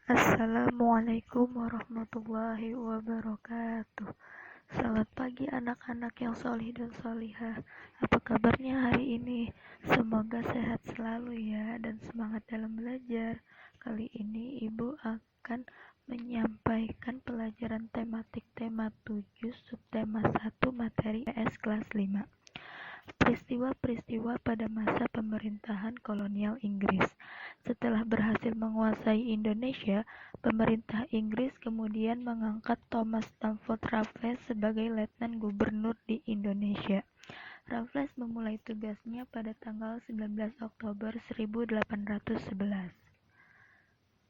Assalamualaikum warahmatullahi wabarakatuh. Selamat pagi anak-anak yang solih dan solihah. Apa kabarnya hari ini? Semoga sehat selalu ya dan semangat dalam belajar. Kali ini ibu akan menyampaikan pelajaran tematik tema 7 subtema 1 materi PS kelas 5. Peristiwa-peristiwa pada masa pemerintahan kolonial Inggris. Setelah berhasil menguasai Indonesia, pemerintah Inggris kemudian mengangkat Thomas Stamford Raffles sebagai Letnan Gubernur di Indonesia. Raffles memulai tugasnya pada tanggal 19 Oktober 1811.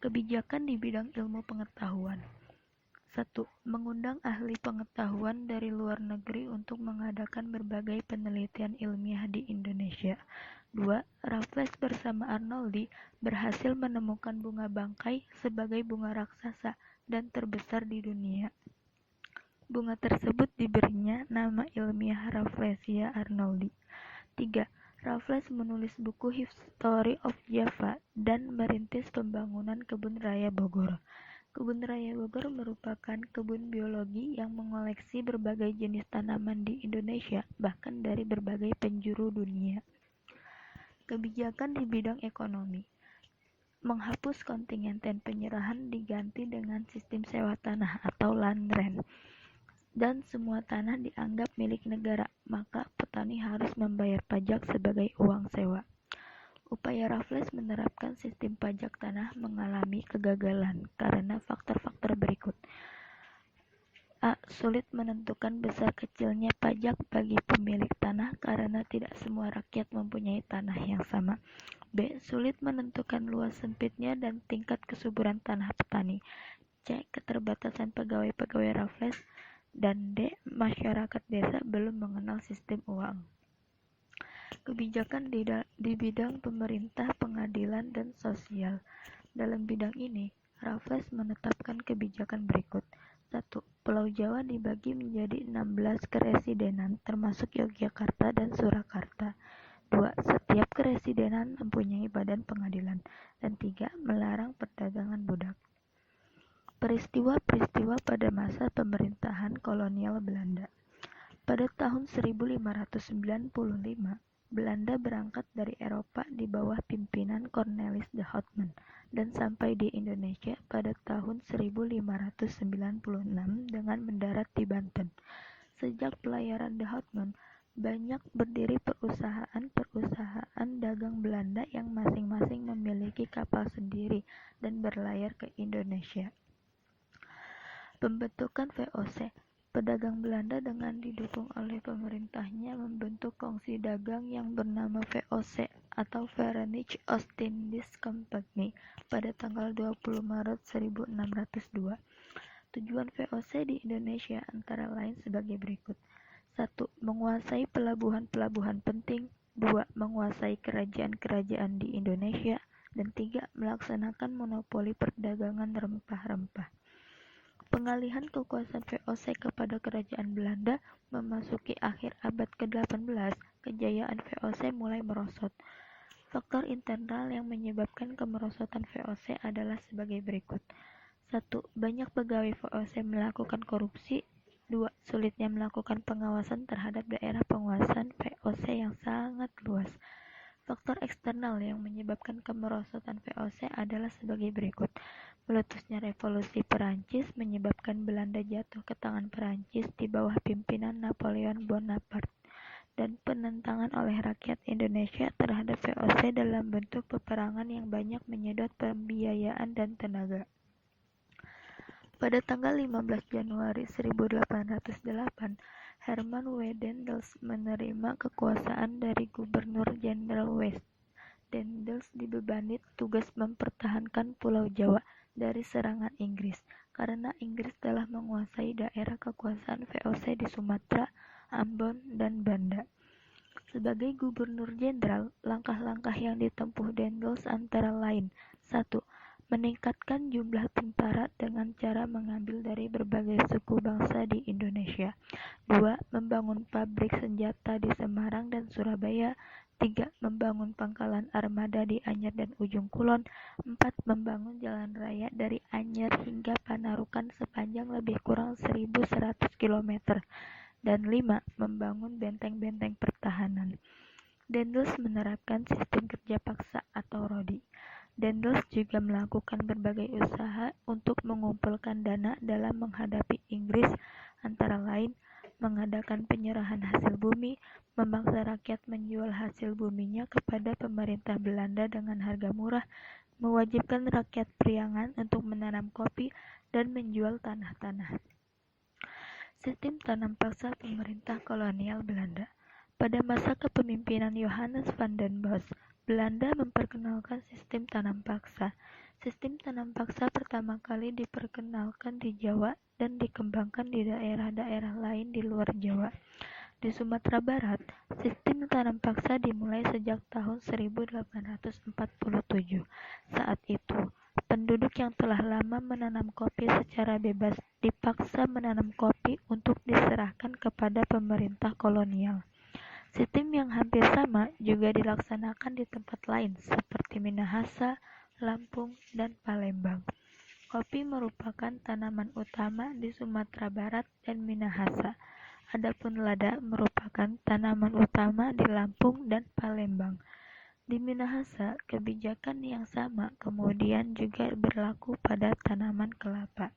Kebijakan di bidang ilmu pengetahuan. 1. Mengundang ahli pengetahuan dari luar negeri untuk mengadakan berbagai penelitian ilmiah di Indonesia. 2. Raffles bersama Arnoldi berhasil menemukan bunga bangkai sebagai bunga raksasa dan terbesar di dunia. Bunga tersebut diberinya nama ilmiah Rafflesia arnoldii. 3. Raffles menulis buku History of Java dan merintis pembangunan Kebun Raya Bogor. Kebun Raya Bogor merupakan kebun biologi yang mengoleksi berbagai jenis tanaman di Indonesia, bahkan dari berbagai penjuru dunia. Kebijakan di bidang ekonomi. Menghapus kontingenten penyerahan diganti dengan sistem sewa tanah atau land rent. Dan semua tanah dianggap milik negara, maka petani harus membayar pajak sebagai uang sewa. Upaya Raffles menerapkan sistem pajak tanah mengalami kegagalan karena faktor-faktor berikut. A. Sulit menentukan besar kecilnya pajak bagi pemilik tanah karena tidak semua rakyat mempunyai tanah yang sama. B. Sulit menentukan luas sempitnya dan tingkat kesuburan tanah petani. C. Keterbatasan pegawai-pegawai Raffles. Dan D. Masyarakat desa belum mengenal sistem uang. Kebijakan di bidang pemerintah, pengadilan, dan sosial. Dalam bidang ini, Raffles menetapkan kebijakan berikut. 1. Pulau Jawa dibagi menjadi 16 keresidenan, termasuk Yogyakarta dan Surakarta. 2. Setiap keresidenan mempunyai badan pengadilan. Dan 3. Melarang perdagangan budak. Peristiwa-peristiwa pada masa pemerintahan kolonial Belanda. Pada tahun 1595, Belanda berangkat dari Eropa di bawah pimpinan Cornelis de Houtman dan sampai di Indonesia pada tahun 1596 dengan mendarat di Banten. Sejak pelayaran de Houtman, banyak berdiri perusahaan dagang Belanda yang masing-masing memiliki kapal sendiri dan berlayar ke Indonesia. Pembentukan VOC. Pedagang Belanda dengan didukung oleh pemerintahnya membentuk kongsi dagang yang bernama VOC atau Verenigde Oostindische Compagnie pada tanggal 20 Maret 1602. Tujuan VOC di Indonesia antara lain sebagai berikut. 1. Menguasai pelabuhan-pelabuhan penting. 2. Menguasai kerajaan-kerajaan di Indonesia. Dan 3. Melaksanakan monopoli perdagangan rempah-rempah. Pengalihan kekuasaan VOC kepada kerajaan Belanda memasuki akhir abad ke-18, kejayaan VOC mulai merosot. Faktor internal yang menyebabkan kemerosotan VOC adalah sebagai berikut. 1. Banyak pegawai VOC melakukan korupsi. 2. Sulitnya melakukan pengawasan terhadap daerah penguasaan VOC yang sangat luas. Faktor eksternal yang menyebabkan kemerosotan VOC adalah sebagai berikut. Meletusnya revolusi Perancis menyebabkan Belanda jatuh ke tangan Perancis di bawah pimpinan Napoleon Bonaparte dan penentangan oleh rakyat Indonesia terhadap VOC dalam bentuk peperangan yang banyak menyedot pembiayaan dan tenaga. Pada tanggal 15 Januari 1808, Herman W. Daendels menerima kekuasaan dari Gubernur Jenderal West. Daendels dibebani tugas mempertahankan Pulau Jawa dari serangan Inggris, karena Inggris telah menguasai daerah kekuasaan VOC di Sumatera, Ambon, dan Banda. Sebagai Gubernur Jenderal, langkah-langkah yang ditempuh Daendels antara lain. 1. Meningkatkan jumlah tentara dengan cara mengambil dari berbagai suku bangsa di Indonesia. 2. Membangun pabrik senjata di Semarang dan Surabaya. 3. Membangun pangkalan armada di Anyer dan Ujung Kulon. 4. Membangun jalan raya dari Anyer hingga Panarukan sepanjang lebih kurang 1.100 km. Dan 5. Membangun benteng-benteng pertahanan. Dendels menerapkan sistem kerja paksa atau Rodi. Dendels juga melakukan berbagai usaha untuk mengumpulkan dana dalam menghadapi Inggris, antara lain mengadakan penyerahan hasil bumi, memaksa rakyat menjual hasil buminya kepada pemerintah Belanda dengan harga murah, mewajibkan rakyat Priangan untuk menanam kopi, dan menjual tanah-tanah. Sistem tanam paksa pemerintah kolonial Belanda. Pada masa kepemimpinan Johannes van den Bos, Belanda memperkenalkan sistem tanam paksa. Sistem tanam paksa pertama kali diperkenalkan di Jawa dan dikembangkan di daerah-daerah lain di luar Jawa. Di Sumatera Barat, sistem tanam paksa dimulai sejak tahun 1847. Saat itu, penduduk yang telah lama menanam kopi secara bebas dipaksa menanam kopi untuk diserahkan kepada pemerintah kolonial. Sistem yang hampir sama juga dilaksanakan di tempat lain seperti Minahasa, Lampung, dan Palembang. Kopi merupakan tanaman utama di Sumatera Barat dan Minahasa. Adapun lada merupakan tanaman utama di Lampung dan Palembang. Di Minahasa, kebijakan yang sama kemudian juga berlaku pada tanaman kelapa.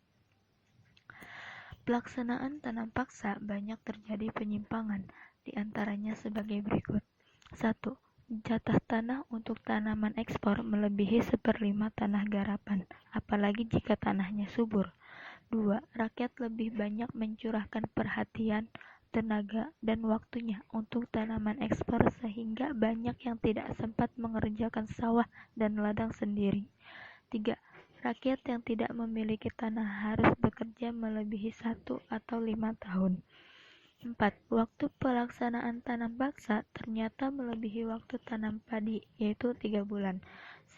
Pelaksanaan tanam paksa banyak terjadi penyimpangan, di antaranya sebagai berikut. 1. Jatah tanah untuk tanaman ekspor melebihi 1/5 tanah garapan, apalagi jika tanahnya subur. 2. Rakyat lebih banyak mencurahkan perhatian, tenaga, dan waktunya untuk tanaman ekspor sehingga banyak yang tidak sempat mengerjakan sawah dan ladang sendiri. 3. Rakyat yang tidak memiliki tanah harus bekerja melebihi 1 atau 5 tahun. 4. Waktu pelaksanaan tanam paksa ternyata melebihi waktu tanam padi, yaitu 3 bulan.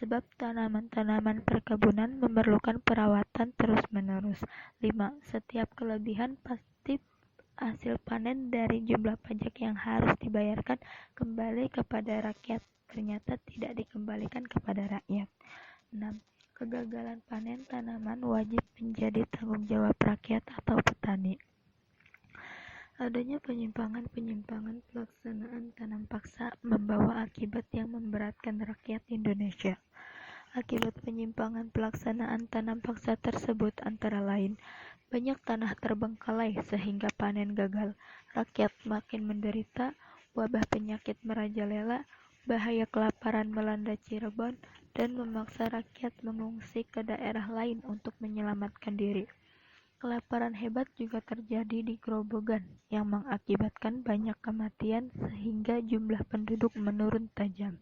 Sebab tanaman-tanaman perkebunan memerlukan perawatan terus-menerus. 5. Setiap kelebihan pasti hasil panen dari jumlah pajak yang harus dibayarkan kembali kepada rakyat, ternyata tidak dikembalikan kepada rakyat. 6. Kegagalan panen tanaman wajib menjadi tanggung jawab rakyat atau petani. Adanya penyimpangan-penyimpangan pelaksanaan tanam paksa membawa akibat yang memberatkan rakyat Indonesia. Akibat penyimpangan pelaksanaan tanam paksa tersebut antara lain, banyak tanah terbengkalai sehingga panen gagal, rakyat makin menderita, wabah penyakit merajalela, bahaya kelaparan melanda Cirebon, dan memaksa rakyat mengungsi ke daerah lain untuk menyelamatkan diri. Kelaparan hebat juga terjadi di Grobogan yang mengakibatkan banyak kematian sehingga jumlah penduduk menurun tajam.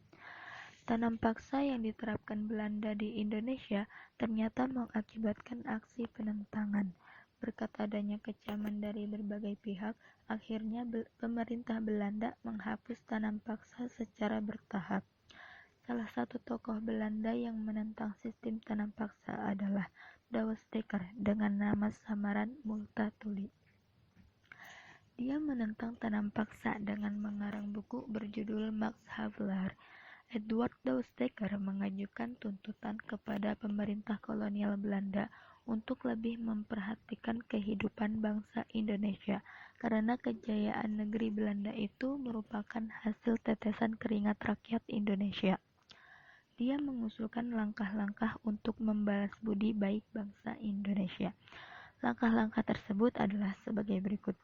Tanam paksa yang diterapkan Belanda di Indonesia ternyata mengakibatkan aksi penentangan. Berkat adanya kecaman dari berbagai pihak, akhirnya pemerintah Belanda menghapus tanam paksa secara bertahap. Salah satu tokoh Belanda yang menentang sistem tanam paksa adalah Douwe Dekker dengan nama samaran Multatuli. Dia menentang tanam paksa dengan mengarang buku berjudul Max Havelaar. Edward Douwe Dekker mengajukan tuntutan kepada pemerintah kolonial Belanda untuk lebih memperhatikan kehidupan bangsa Indonesia, karena kejayaan negeri Belanda itu merupakan hasil tetesan keringat rakyat Indonesia. Dia mengusulkan langkah-langkah untuk membalas budi baik bangsa Indonesia. Langkah-langkah tersebut adalah sebagai berikut.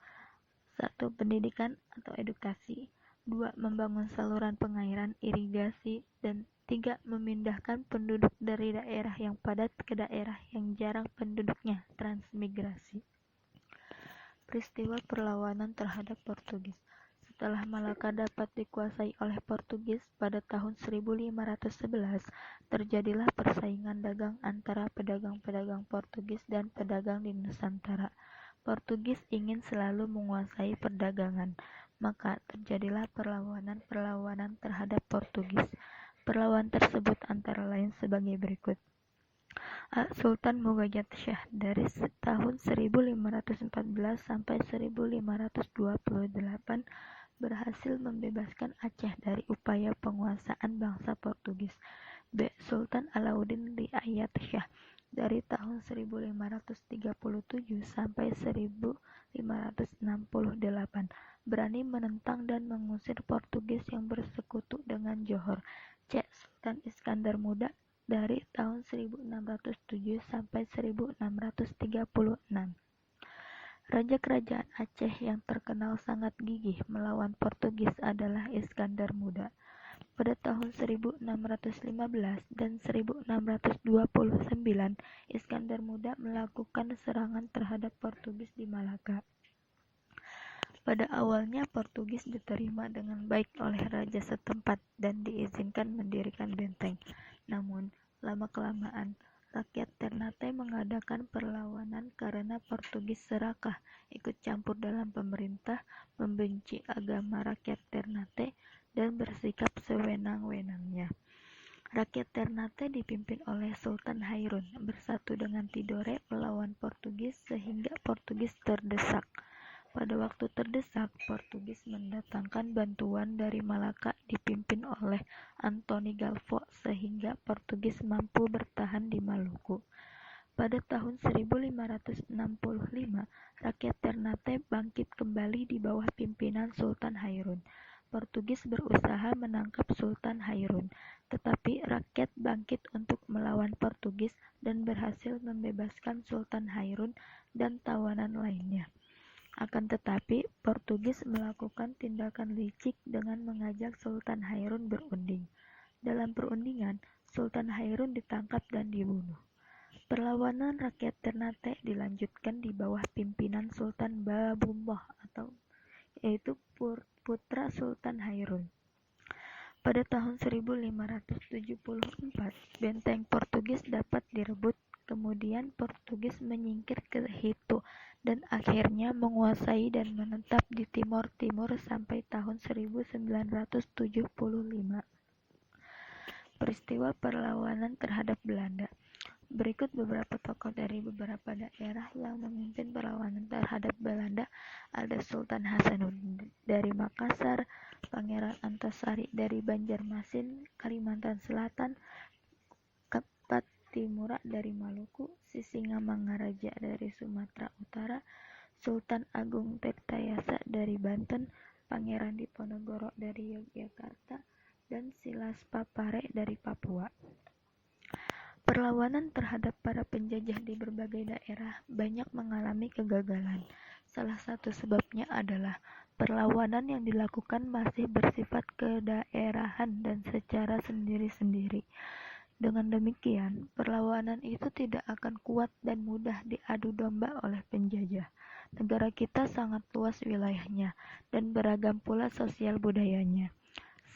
1. Pendidikan atau edukasi. 2. Membangun saluran pengairan, irigasi. Dan 3. Memindahkan penduduk dari daerah yang padat ke daerah yang jarang penduduknya, transmigrasi. Peristiwa perlawanan terhadap Portugis. Setelah Malaka dapat dikuasai oleh Portugis pada tahun 1511, terjadilah persaingan dagang antara pedagang-pedagang Portugis dan pedagang di Nusantara. Portugis ingin selalu menguasai perdagangan, maka terjadilah perlawanan-perlawanan terhadap Portugis. Perlawanan tersebut antara lain sebagai berikut. Sultan Muqaddam Shah dari tahun 1514 sampai 1528 berhasil membebaskan Aceh dari upaya penguasaan bangsa Portugis. B. Sultan Alauddin Riayat Shah dari tahun 1537 sampai 1568 berani menentang dan mengusir Portugis yang bersekutu dengan Johor. C. Sultan Iskandar Muda dari tahun 1607 sampai 1636. Raja kerajaan Aceh yang terkenal sangat gigih melawan Portugis adalah Iskandar Muda. Pada tahun 1615 dan 1629, Iskandar Muda melakukan serangan terhadap Portugis di Malaka. Pada awalnya Portugis diterima dengan baik oleh raja setempat dan diizinkan mendirikan benteng. Namun, lama-kelamaan, rakyat Ternate mengadakan perlawanan karena Portugis serakah, ikut campur dalam pemerintah, membenci agama rakyat Ternate, dan bersikap sewenang-wenangnya. Rakyat Ternate dipimpin oleh Sultan Hairun bersatu dengan Tidore melawan Portugis sehingga Portugis terdesak. Pada waktu terdesak, Portugis mendatangkan bantuan dari Malaka dipimpin oleh Antoni Galvo sehingga Portugis mampu bertahan di Maluku. Pada tahun 1565, rakyat Ternate bangkit kembali di bawah pimpinan Sultan Hairun. Portugis berusaha menangkap Sultan Hairun, tetapi rakyat bangkit untuk melawan Portugis dan berhasil membebaskan Sultan Hairun dan tawanan lainnya. Akan tetapi, Portugis melakukan tindakan licik dengan mengajak Sultan Hairun berunding. Dalam perundingan, Sultan Hairun ditangkap dan dibunuh. Perlawanan rakyat Ternate dilanjutkan di bawah pimpinan Sultan Babullah yaitu putra Sultan Hairun. Pada tahun 1574, benteng Portugis dapat direbut. Kemudian Portugis menyingkir ke Hitu dan akhirnya menguasai dan menetap di Timor Timur sampai tahun 1975. Peristiwa perlawanan terhadap Belanda. Berikut beberapa tokoh dari beberapa daerah yang memimpin perlawanan terhadap Belanda. Ada Sultan Hasanuddin dari Makassar, Pangeran Antasari dari Banjarmasin, Kalimantan Selatan, Patimura dari Maluku, Sisingamangaraja dari Sumatera Utara, Sultan Agung Tirtayasa dari Banten, Pangeran Diponegoro dari Yogyakarta, dan Silas Papare dari Papua. Perlawanan terhadap para penjajah di berbagai daerah banyak mengalami kegagalan. Salah satu sebabnya adalah perlawanan yang dilakukan masih bersifat kedaerahan dan secara sendiri-sendiri. Dengan demikian, perlawanan itu tidak akan kuat dan mudah diadu domba oleh penjajah. Negara kita sangat luas wilayahnya dan beragam pula sosial budayanya.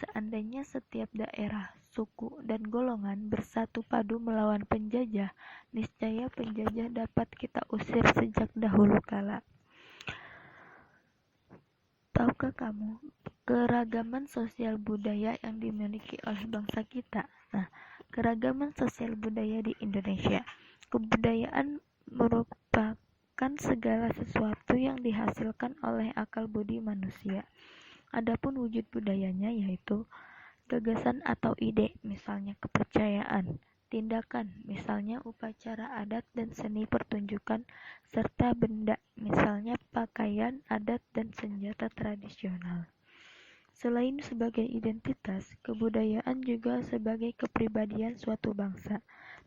Seandainya setiap daerah, suku, dan golongan bersatu padu melawan penjajah, niscaya penjajah dapat kita usir sejak dahulu kala. Tahukah kamu keragaman sosial budaya yang dimiliki oleh bangsa kita? Nah, keragaman sosial budaya di Indonesia. Kebudayaan merupakan segala sesuatu yang dihasilkan oleh akal budi manusia. Adapun wujud budayanya yaitu gagasan atau ide, misalnya kepercayaan, tindakan, misalnya upacara adat dan seni pertunjukan, serta benda, misalnya pakaian adat dan senjata tradisional. Selain sebagai identitas, kebudayaan juga sebagai kepribadian suatu bangsa.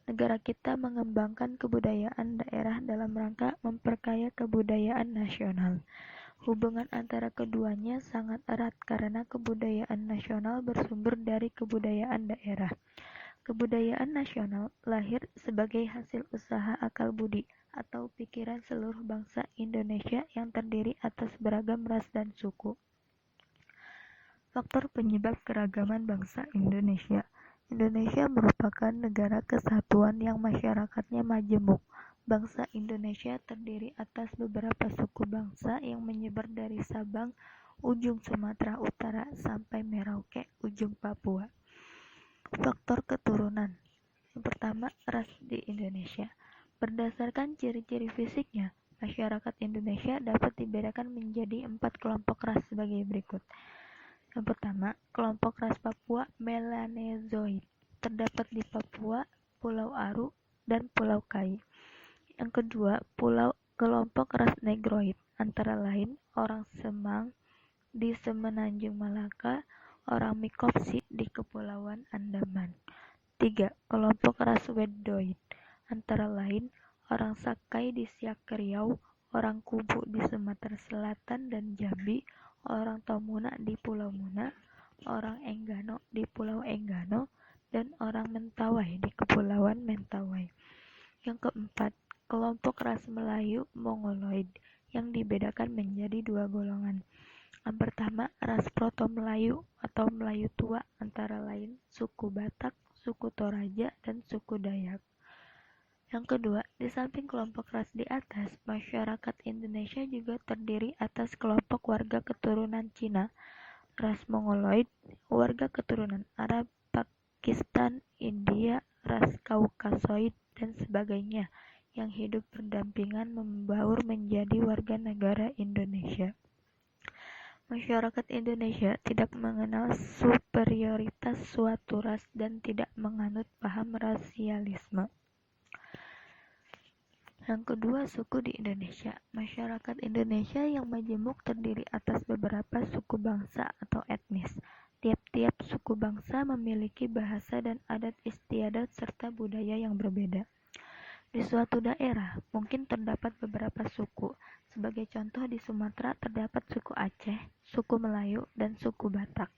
Negara kita mengembangkan kebudayaan daerah dalam rangka memperkaya kebudayaan nasional. Hubungan antara keduanya sangat erat karena kebudayaan nasional bersumber dari kebudayaan daerah. Kebudayaan nasional lahir sebagai hasil usaha akal budi atau pikiran seluruh bangsa Indonesia yang terdiri atas beragam ras dan suku. Faktor penyebab keragaman bangsa Indonesia. Indonesia merupakan negara kesatuan yang masyarakatnya majemuk. Bangsa Indonesia terdiri atas beberapa suku bangsa yang menyebar dari Sabang, ujung Sumatera Utara, sampai Merauke, ujung Papua. Faktor keturunan. Yang pertama, ras di Indonesia. Berdasarkan ciri-ciri fisiknya, masyarakat Indonesia dapat dibedakan menjadi 4 kelompok ras sebagai berikut. Yang pertama, kelompok ras Papua Melanezoid, terdapat di Papua, Pulau Aru, dan Pulau Kai. Yang kedua, kelompok ras Negroid, antara lain orang Semang di Semenanjung Malaka, orang Mikopsi di Kepulauan Andaman. 3. Kelompok ras Wedoid, antara lain orang Sakai di Siak Riau, orang Kubu di Sumatera Selatan dan Jambi, orang Tomuna di Pulau Muna, orang Enggano di Pulau Enggano, dan orang Mentawai di Kepulauan Mentawai. Yang keempat, kelompok ras Melayu Mongoloid yang dibedakan menjadi 2 golongan. Yang pertama, ras Proto-Melayu atau Melayu tua, antara lain suku Batak, suku Toraja, dan suku Dayak. Yang kedua, di samping kelompok ras di atas, masyarakat Indonesia juga terdiri atas kelompok warga keturunan Cina, ras Mongoloid, warga keturunan Arab, Pakistan, India, ras Kaukasoid, dan sebagainya yang hidup berdampingan membaur menjadi warga negara Indonesia. Masyarakat Indonesia tidak mengenal superioritas suatu ras dan tidak menganut paham rasialisme. Yang kedua, suku di Indonesia. Masyarakat Indonesia yang majemuk terdiri atas beberapa suku bangsa atau etnis. Tiap-tiap suku bangsa memiliki bahasa dan adat istiadat serta budaya yang berbeda. Di suatu daerah, mungkin terdapat beberapa suku. Sebagai contoh, di Sumatera terdapat suku Aceh, suku Melayu, dan suku Batak.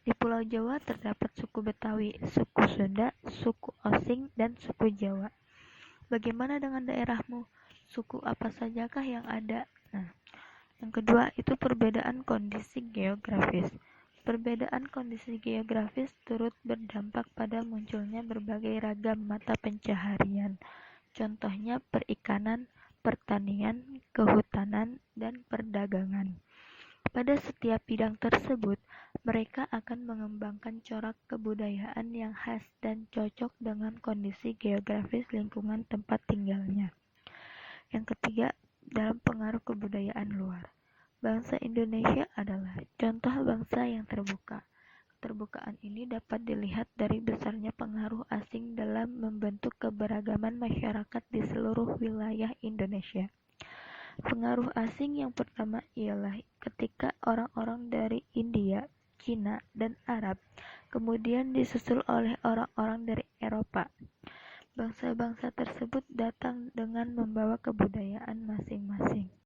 Di Pulau Jawa terdapat suku Betawi, suku Sunda, suku Osing, dan suku Jawa. Bagaimana dengan daerahmu? Suku apa sajakah yang ada? Nah, yang kedua itu perbedaan kondisi geografis. Perbedaan kondisi geografis turut berdampak pada munculnya berbagai ragam mata pencaharian. Contohnya perikanan, pertanian, kehutanan, dan perdagangan. Pada setiap bidang tersebut, mereka akan mengembangkan corak kebudayaan yang khas dan cocok dengan kondisi geografis lingkungan tempat tinggalnya. Yang ketiga, dalam pengaruh kebudayaan luar. Bangsa Indonesia adalah contoh bangsa yang terbuka. Keterbukaan ini dapat dilihat dari besarnya pengaruh asing dalam membentuk keberagaman masyarakat di seluruh wilayah Indonesia. Pengaruh asing yang pertama ialah ketika orang-orang dari India, Cina, dan Arab, kemudian disusul oleh orang-orang dari